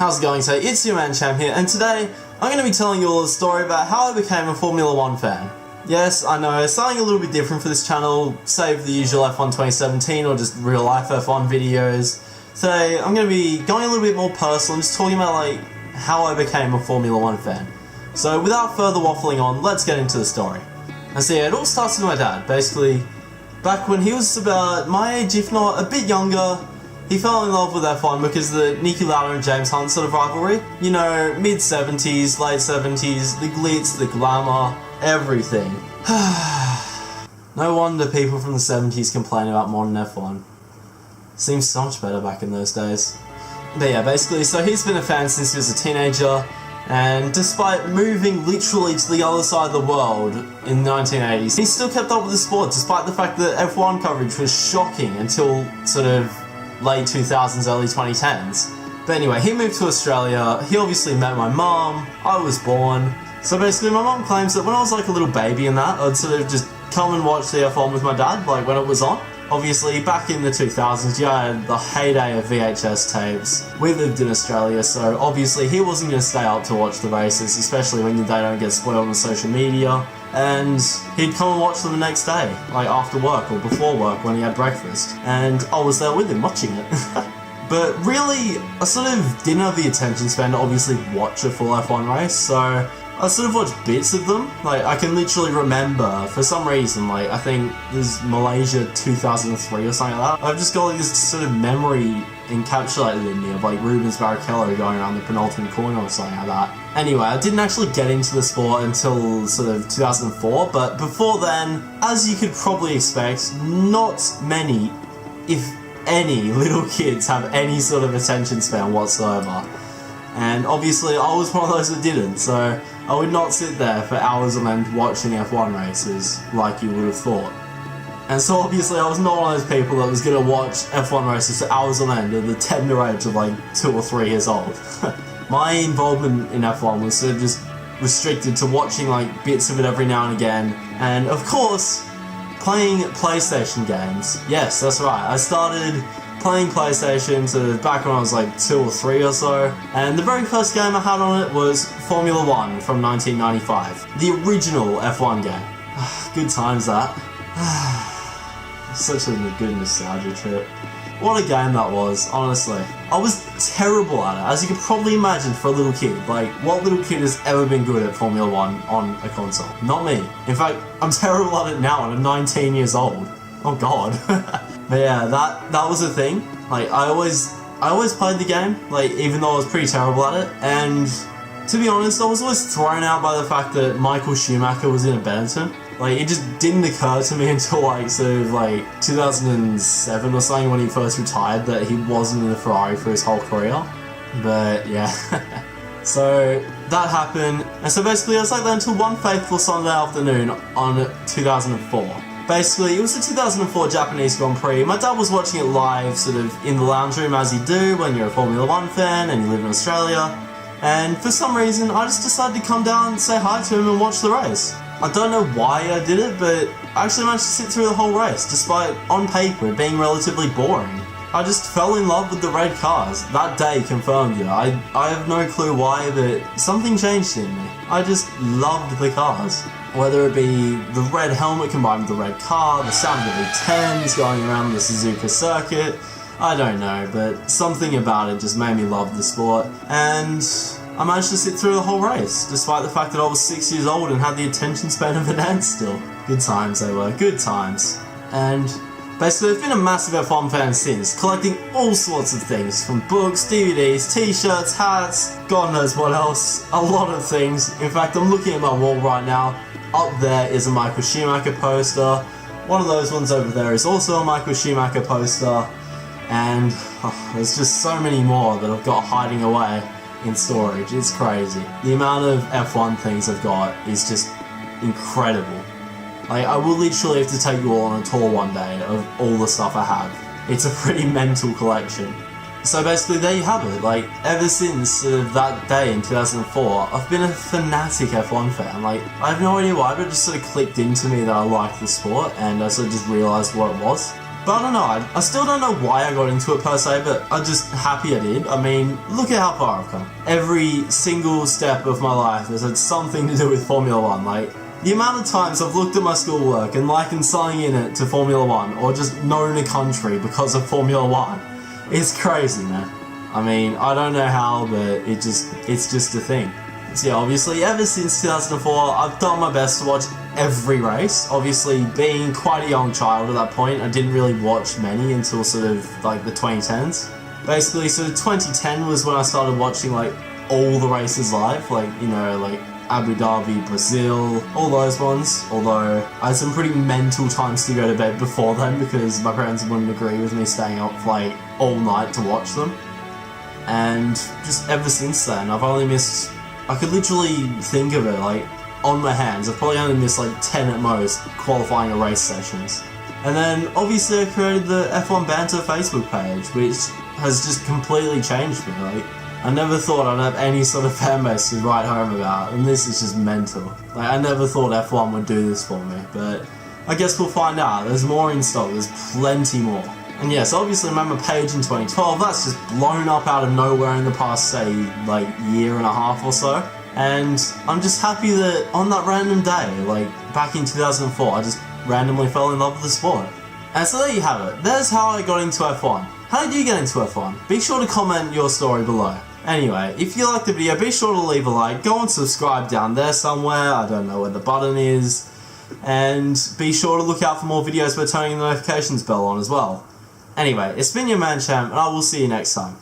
How's it going? So it's your man Cham here, and today I'm going to be telling you all a story about how I became a Formula 1 fan. Yes, I know, something a little bit different for this channel, save the usual F1 2017 or just real life F1 videos. Today I'm going to be going a little bit more personal and just talking about like how I became a Formula 1 fan. So without further waffling on, let's get into the story. And so yeah, it all starts with my dad. Basically, back when he was about my age, if not a bit younger, he fell in love with F1 because of the Niki Lauda and James Hunt sort of rivalry. You know, mid-70s, late 70s, the glitz, the glamour, everything. No wonder people from the 70s complain about modern F1. Seems so much better back in those days. But yeah, basically, so he's been a fan since he was a teenager, and despite moving literally to the other side of the world in the 1980s, he still kept up with the sport, despite the fact that F1 coverage was shocking until sort of late 2000s, early 2010s. But anyway, he moved to Australia, he obviously met my mum, I was born. So basically my mum claims that when I was like a little baby and that, I'd sort of just come and watch the F1 with my dad, like when it was on. Obviously, back in the 2000s, you had the heyday of VHS tapes. We lived in Australia, so obviously he wasn't going to stay up to watch the races, especially when they don't get spoiled on social media. And he'd come and watch them the next day, like after work or before work when he had breakfast. And I was there with him watching it. But really, I sort of didn't have the attention span to obviously watch a full F1 race, so I sort of watched bits of them. Like, I can literally remember, for some reason, like, I think there's Malaysia 2003 or something like that. I've just got like this sort of memory encapsulated in me of like Rubens Barrichello going around the penultimate corner or something like that. Anyway, I didn't actually get into the sport until sort of 2004, but before then, as you could probably expect, not many, if any, little kids have any sort of attention span whatsoever. And obviously I was one of those that didn't, so I would not sit there for hours on end watching F1 races like you would have thought. And so obviously I was not one of those people that was going to watch F1 races for hours on end at the tender age of like 2 or 3 years old. My involvement in F1 was sort of just restricted to watching like bits of it every now and again, and of course playing PlayStation games. Yes, that's right, I started playing PlayStation sort of back when I was like 2 or 3 or so, and the very first game I had on it was Formula 1 from 1995, the original F1 game. Good times that. Such a good nostalgia trip. What a game that was, honestly. I was terrible at it, as you can probably imagine for a little kid. Like, what little kid has ever been good at Formula 1 on a console? Not me. In fact, I'm terrible at it now and I'm 19 years old. Oh god. But yeah, that was the thing. Like, I always played the game, like, even though I was pretty terrible at it, and to be honest, I was always thrown out by the fact that Michael Schumacher was in a Benetton. Like, it just didn't occur to me until like sort of like 2007 or something when he first retired that he wasn't in the Ferrari for his whole career. But yeah. So that happened, and so basically I was like that until one fateful Sunday afternoon on 2004. Basically, it was the 2004 Japanese Grand Prix. My dad was watching it live, sort of in the lounge room, as you do when you're a Formula 1 fan and you live in Australia. And for some reason, I just decided to come down and say hi to him and watch the race. I don't know why I did it, but I actually managed to sit through the whole race, despite, on paper, it being relatively boring. I just fell in love with the red cars. That day confirmed it. I have no clue why, but something changed in me. I just loved the cars. Whether it be the red helmet combined with the red car, the sound of the V10s going around the Suzuka circuit, I don't know, but something about it just made me love the sport, and I managed to sit through the whole race, despite the fact that I was 6 years old and had the attention span of an ant still. Good times they were, good times. And basically I've been a massive F1 fan since, collecting all sorts of things, from books, DVDs, t-shirts, hats, God knows what else, a lot of things. In fact, I'm looking at my wall right now. Up there is a Michael Schumacher poster. One of those ones over there is also a Michael Schumacher poster. And there's just so many more that I've got hiding away in storage. It's crazy. The amount of F1 things I've got is just incredible. Like, I will literally have to take you all on a tour one day of all the stuff I have. It's a pretty mental collection. So basically there you have it. Like, ever since that day in 2004, I've been a fanatic F1 fan. Like, I have no idea why, but it just sort of clicked into me that I liked the sport, and I sort of just realised what it was. But I don't know, I still don't know why I got into it per se, but I'm just happy I did. I mean, look at how far I've come. Every single step of my life has had something to do with Formula 1. Like, the amount of times I've looked at my schoolwork and likened something in it to Formula 1, or just known a country because of Formula 1, it's crazy, man. I mean, I don't know how, but it's just a thing. So yeah, obviously, ever since 2004, I've done my best to watch every race. Obviously, being quite a young child at that point, I didn't really watch many until sort of like the 2010s. Basically, so 2010 was when I started watching like all the races live, like, you know, like Abu Dhabi, Brazil, all those ones. Although I had some pretty mental times to go to bed before then because my parents wouldn't agree with me staying up for like all night to watch them. And just ever since then, I've only missed, I could literally think of it, like, on my hands. I've probably only missed, like, 10 at most qualifying or race sessions. And then, obviously, I created the F1 Banter Facebook page, which has just completely changed me. Like, I never thought I'd have any sort of fan base to write home about, and this is just mental. Like, I never thought F1 would do this for me, but I guess we'll find out. There's more in stock, there's plenty more. And yes, obviously I remember page in 2012, that's just blown up out of nowhere in the past, say, like, year and a half or so. And I'm just happy that on that random day, like, back in 2004, I just randomly fell in love with the sport. And so there you have it. There's how I got into F1. How did you get into F1? Be sure to comment your story below. Anyway, if you liked the video, be sure to leave a like, go and subscribe down there somewhere, I don't know where the button is, and be sure to look out for more videos by turning the notifications bell on as well. Anyway, it's been your man Cham, and I will see you next time.